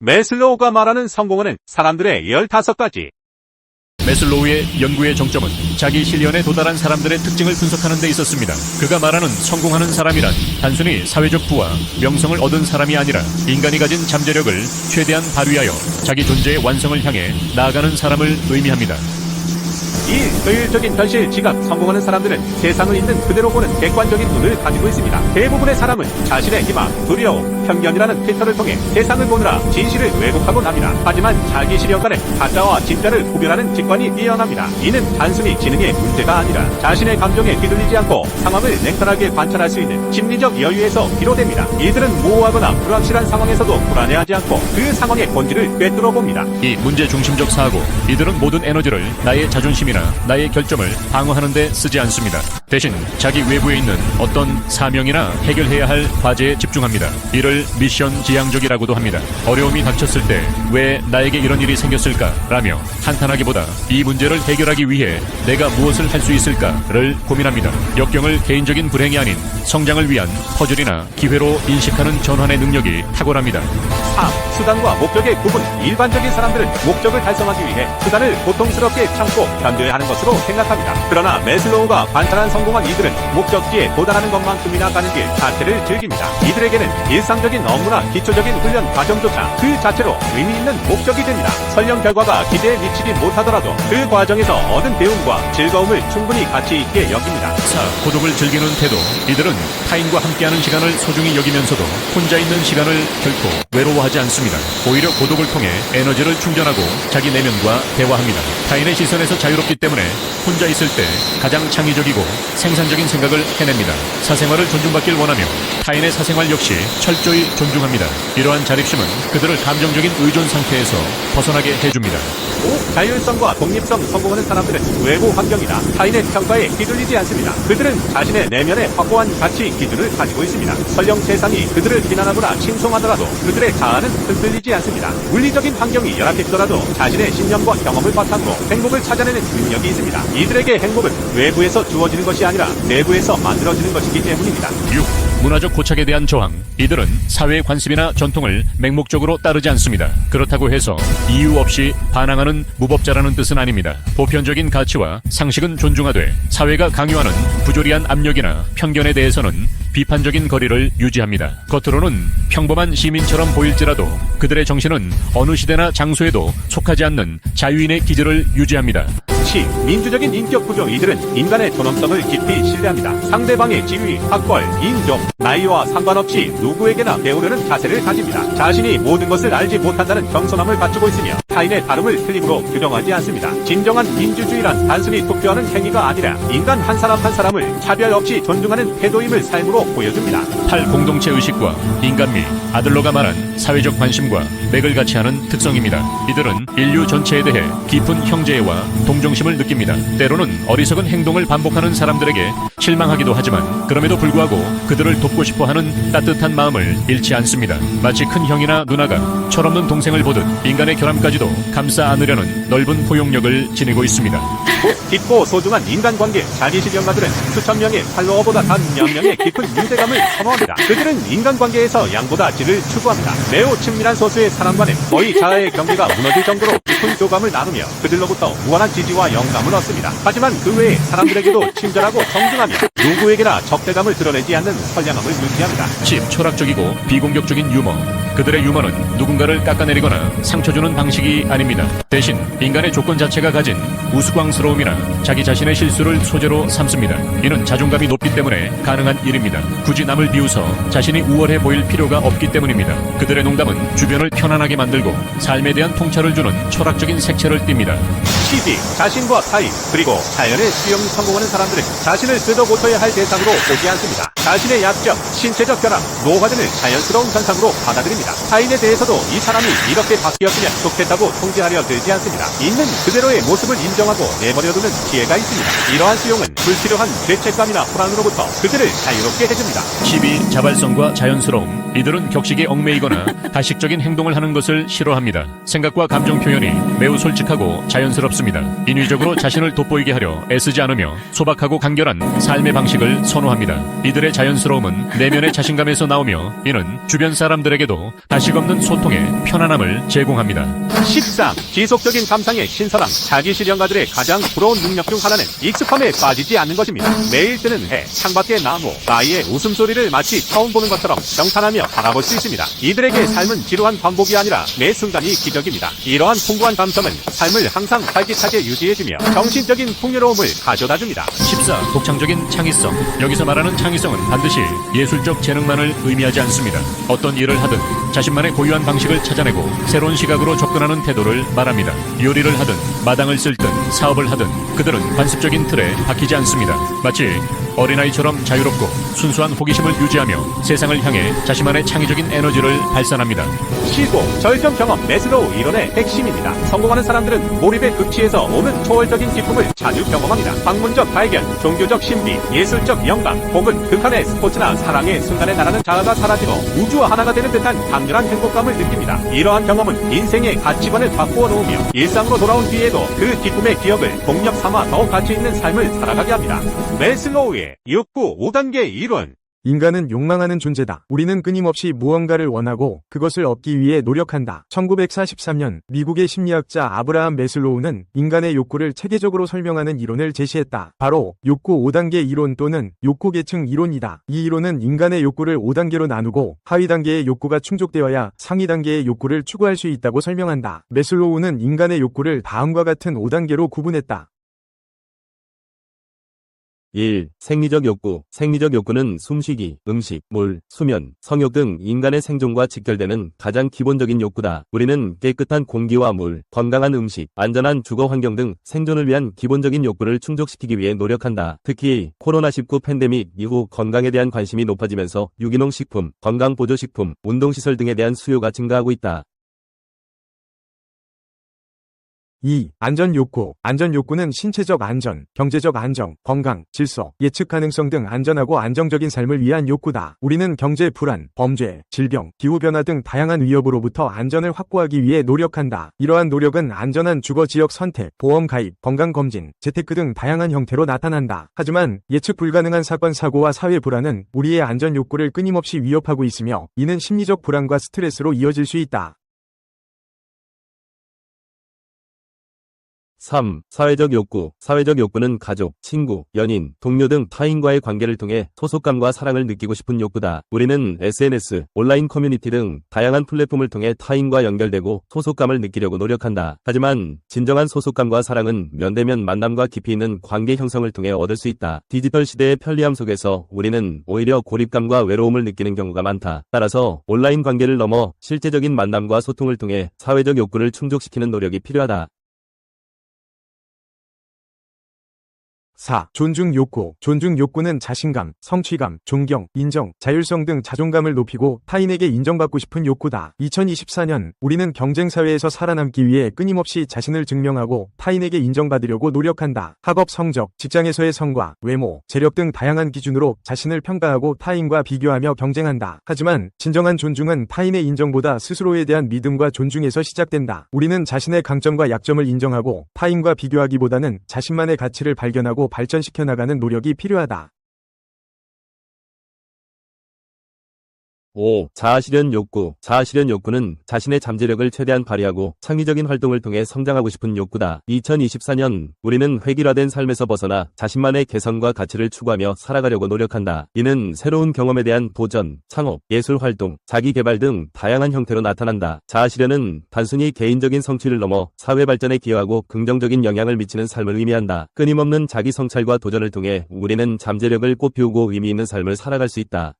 매슬로우가 말하는 성공은 사람들의 15가지. 매슬로우의 연구의 정점은 자기 실현에 도달한 사람들의 특징을 분석하는 데 있었습니다. 그가 말하는 성공하는 사람이란 단순히 사회적 부와 명성을 얻은 사람이 아니라 인간이 가진 잠재력을 최대한 발휘하여 자기 존재의 완성을 향해 나아가는 사람을 의미합니다. 이 효율적인 현실 지각 성공하는 사람들은 세상을 있는 그대로 보는 객관적인 눈을 가지고 있습니다. 대부분의 사람은 자신의 희망, 두려움, 편견이라는 필터를 통해 세상을 보느라 진실을 왜곡하곤 합니다. 하지만 자기 실현간에 가짜와 진짜를 구별하는 직관이 뛰어납니다. 이는 단순히 지능의 문제가 아니라 자신의 감정에 휘둘리지 않고 상황을 냉철하게 관찰할 수 있는 심리적 여유에서 비롯됩니다. 이들은 모호하거나 불확실한 상황에서도 불안해하지 않고 그 상황의 본질을 꿰뚫어 봅니다. 이 문제 중심적 사고, 이들은 모든 에너지를 나의 자존심이나 나의 결점을 방어하는 데 쓰지 않습니다. 대신 자기 외부에 있는 어떤 사명이나 해결해야 할 과제에 집중합니다. 이를 미션 지향적이라고도 합니다. 어려움이 닥쳤을 때 왜 나에게 이런 일이 생겼을까? 라며 한탄하기보다 이 문제를 해결하기 위해 내가 무엇을 할 수 있을까를 고민합니다. 역경을 개인적인 불행이 아닌 성장을 위한 퍼즐이나 기회로 인식하는 전환의 능력이 탁월합니다. 3. 수단과 목적의 구분. 일반적인 사람들은 목적을 달성하기 위해 수단을 고통스럽게 참고 견뎌야 하는 것으로 생각합니다. 그러나 매슬로우가 관찰한 성공한 이들은 목적지에 도달하는 것만큼이나 가는 길 자체를 즐깁니다. 이들에게는 일상적인 업무나 기초적인 훈련 과정조차 그 자체로 의미 있는 목적이 됩니다. 설령 결과가 기대에 미치지 못하더라도 그 과정에서 얻은 배움과 즐거움을 충분히 가치 있게 여깁니다. 4. 고독을 즐기는 태도. 이들은 타인과 함께하는 시간을 소중히 여기면서도 혼자 있는 시간을 결코 외로워하지 않습니다. 오히려 고독을 통해 에너지를 충전하고 자기 내면과 대화합니다. 타인의 시선에서 자유롭기 때문에 혼자 있을 때 가장 창의적이고 생산적인 생각을 해냅니다. 사생활을 존중받길 원하며 타인의 사생활 역시 철저히 존중합니다. 이러한 자립심은 그들을 감정적인 의존 상태에서 벗어나게 해줍니다. 5. 자율성과 독립성. 성공하는 사람들은 외부 환경이나 타인의 평가에 휘둘리지 않습니다. 그들은 자신의 내면에 확고한 가치 기준을 가지고 있습니다. 설령 세상이 그들을 비난하거나 칭송하더라도 그들의 자아는 흔들리지 않습니다. 물리적인 환경이 열악했더라도 자신의 신념과 경험을 바탕으로 행복을 찾아내는 능력이 있습니다. 이들에게 행복은 외부에서 주어지는 것이 아니라 내부에서 만들어지는 것이기 때문입니다. 6. 문화적 고착에 대한 저항. 이들은 사회의 관습이나 전통을 맹목적으로 따르지 않습니다. 그렇다고 해서 이유 없이 반항하는 무법자라는 뜻은 아닙니다. 보편적인 가치와 상식은 존중하되 사회가 강요하는 부조리한 압력이나 편견에 대해서는 비판적인 거리를 유지합니다. 겉으로는 평범한 시민처럼 보일지라도 그들의 정신은 어느 시대나 장소에도 속하지 않는 자유인의 기질을 유지합니다. 7. 민주적인 인격 구조. 이들은 인간의 존엄성을 깊이 신뢰합니다. 상대방의 지위, 학벌, 인종, 나이와 상관없이 누구에게나 배우려는 자세를 가집니다. 자신이 모든 것을 알지 못한다는 겸손함을 갖추고 있으며 타인의 다름을 틀림으로 규정하지 않습니다. 진정한 민주주의란 단순히 투표하는 행위가 아니라 인간 한 사람 한 사람을 차별 없이 존중하는 태도임을 삶으로 보여줍니다. 8. 공동체 의식과 인간미. 아들러가 말한 사회적 관심과 맥을 같이 하는 특성입니다. 이들은 인류 전체에 대해 깊은 형제애와 동정심을 느낍니다. 때로는 어리석은 행동을 반복하는 사람들에게 실망하기도 하지만 그럼에도 불구하고 그들을 돕고 싶어하는 따뜻한 마음을 잃지 않습니다. 마치 큰 형이나 누나가 철없는 동생을 보듯 인간의 결함까지도 감싸 안으려는 넓은 포용력을 지니고 있습니다. 깊고 소중한 인간관계. 자기 실현가들은 수천 명의 팔로워보다 단 몇 명의 깊은 유대감을 선호합니다. 그들은 인간관계에서 양보다 질을 추구합니다. 매우 친밀한 소수의 사람과는 거의 자아의 경계가 무너질 정도로 깊은 교감을 나누며 그들로부터 무한한 지지와 영감을 얻습니다. 하지만 그 외의 사람들에게도 친절하고 정중하며 누구에게나 적대감을 드러내지 않는 선량함을 유지합니다. 10. 철학적이고 비공격적인 유머. 그들의 유머는 누군가를 깎아내리거나 상처주는 방식이 아닙니다. 대신 인간의 조건 자체가 가진 우스꽝스러움이나 자기 자신의 실수를 소재로 삼습니다. 이는 자존감이 높기 때문에 가능한 일입니다. 굳이 남을 비웃어 자신이 우월해 보일 필요가 없기 때문입니다. 그들의 농담은 주변을 편안하게 만들고 삶에 대한 통찰을 주는 철학적인 색채를 띱니다. 12. 자신과 타인 그리고 자연의 수용. 성공하는 사람들은 자신을 뜯어고쳐야 할 대상으로 보지 않습니다. 자신의 약점, 신체적 결함, 노화 등을 자연스러운 현상으로 받아들입니다. 타인에 대해서도 이 사람이 이렇게 바뀌었으면 좋겠다고 통제하려 들지 않습니다. 있는 그대로의 모습을 인정하고 내버려두는 지혜가 있습니다. 이러한 수용은 불필요한 죄책감이나 불안으로부터 그들을 자유롭게 해줍니다. 12. 자발성과 자연스러움. 이들은 격식에 얽매이거나 가식적인 행동을 하는 것을 싫어합니다. 생각과 감정 표현이 매우 솔직하고 자연스럽습니다. 인위적으로 자신을 돋보이게 하려 애쓰지 않으며 소박하고 간결한 삶의 방식을 선호합니다. 이들의 사람의 자연스러움은 내면의 자신감에서 나오며 이는 주변 사람들에게도 가식 없는 소통에 편안함을 제공합니다. 13. 지속적인 감상의 신선함. 자기 실현가들의 가장 부러운 능력 중 하나는 익숙함에 빠지지 않는 것입니다. 매일 뜨는 해, 창밖의 나무, 나이의 웃음소리를 마치 처음 보는 것처럼 정탄하며 바라볼 수 있습니다. 이들에게 삶은 지루한 반복이 아니라 매 순간이 기적입니다. 이러한 풍부한 감성은 삶을 항상 활기차게 유지해주며 정신적인 풍요로움을 가져다줍니다. 14. 독창적인 창의성. 여기서 말하는 창의성은 반드시 예술적 재능만을 의미하지 않습니다. 어떤 일을 하든 자신만의 고유한 방식을 찾아내고 새로운 시각으로 접근하는 태도를 말합니다. 요리를 하든 마당을 쓸든 사업을 하든 그들은 관습적인 틀에 박히지 않습니다. 마치 어린아이처럼 자유롭고 순수한 호기심을 유지하며 세상을 향해 자신만의 창의적인 에너지를 발산합니다. 15. 절정 경험 매슬로우 이론의 핵심입니다. 성공하는 사람들은 몰입의 극치에서 오는 초월적인 기쁨을 자주 경험합니다. 학문적 발견, 종교적 신비, 예술적 영감, 혹은 극한의 스포츠나 사랑의 순간에 달하는 자아가 사라지고 우주와 하나가 되는 듯한 강렬한 행복감을 느낍니다. 이러한 경험은 인생의 가치관을 바꾸어 놓으며 일상으로 돌아온 뒤에도 그 기쁨의 기억을 동력 삼아 더욱 가치 있는 삶을 살아가게 합니다. 매슬로우의 6구 5단계 이론. 인간은 욕망하는 존재다. 우리는 끊임없이 무언가를 원하고 그것을 얻기 위해 노력한다. 1943년 미국의 심리학자 아브라함 매슬로우는 인간의 욕구를 체계적으로 설명하는 이론을 제시했다. 바로 욕구 5단계 이론 또는 욕구 계층 이론이다. 이 이론은 인간의 욕구를 5단계로 나누고 하위 단계의 욕구가 충족되어야 상위 단계의 욕구를 추구할 수 있다고 설명한다. 매슬로우는 인간의 욕구를 다음과 같은 5단계로 구분했다. 1. 생리적 욕구. 생리적 욕구는 숨쉬기, 음식, 물, 수면, 성욕 등 인간의 생존과 직결되는 가장 기본적인 욕구다. 우리는 깨끗한 공기와 물, 건강한 음식, 안전한 주거 환경 등 생존을 위한 기본적인 욕구를 충족시키기 위해 노력한다. 특히 코로나19 팬데믹 이후 건강에 대한 관심이 높아지면서 유기농 식품, 건강보조식품, 운동시설 등에 대한 수요가 증가하고 있다. 2. 안전 욕구. 안전 욕구는 신체적 안전, 경제적 안정, 건강, 질서, 예측 가능성 등 안전하고 안정적인 삶을 위한 욕구다. 우리는 경제 불안, 범죄, 질병, 기후변화 등 다양한 위협으로부터 안전을 확보하기 위해 노력한다. 이러한 노력은 안전한 주거 지역 선택, 보험 가입, 건강검진, 재테크 등 다양한 형태로 나타난다. 하지만 예측 불가능한 사건 사고와 사회 불안은 우리의 안전 욕구를 끊임없이 위협하고 있으며 이는 심리적 불안과 스트레스로 이어질 수 있다. 3. 사회적 욕구. 사회적 욕구는 가족, 친구, 연인, 동료 등 타인과의 관계를 통해 소속감과 사랑을 느끼고 싶은 욕구다. 우리는 SNS, 온라인 커뮤니티 등 다양한 플랫폼을 통해 타인과 연결되고 소속감을 느끼려고 노력한다. 하지만 진정한 소속감과 사랑은 면대면 만남과 깊이 있는 관계 형성을 통해 얻을 수 있다. 디지털 시대의 편리함 속에서 우리는 오히려 고립감과 외로움을 느끼는 경우가 많다. 따라서 온라인 관계를 넘어 실제적인 만남과 소통을 통해 사회적 욕구를 충족시키는 노력이 필요하다. 4. 존중 욕구. 존중 욕구는 자신감, 성취감, 존경, 인정, 자율성 등 자존감을 높이고 타인에게 인정받고 싶은 욕구다. 2024년 우리는 경쟁사회에서 살아남기 위해 끊임없이 자신을 증명하고 타인에게 인정받으려고 노력한다. 학업 성적, 직장에서의 성과, 외모, 재력 등 다양한 기준으로 자신을 평가하고 타인과 비교하며 경쟁한다. 하지만 진정한 존중은 타인의 인정보다 스스로에 대한 믿음과 존중에서 시작된다. 우리는 자신의 강점과 약점을 인정하고 타인과 비교하기보다는 자신만의 가치를 발견하고 발전시켜 나가는 노력이 필요하다. 5. 자아실현 욕구. 자아실현 욕구는 자신의 잠재력을 최대한 발휘하고 창의적인 활동을 통해 성장하고 싶은 욕구다. 2024년 우리는 획일화된 삶에서 벗어나 자신만의 개성과 가치를 추구하며 살아가려고 노력한다. 이는 새로운 경험에 대한 도전, 창업, 예술 활동, 자기 개발 등 다양한 형태로 나타난다. 자아실현은 단순히 개인적인 성취를 넘어 사회 발전에 기여하고 긍정적인 영향을 미치는 삶을 의미한다. 끊임없는 자기 성찰과 도전을 통해 우리는 잠재력을 꽃피우고 의미 있는 삶을 살아갈 수 있다.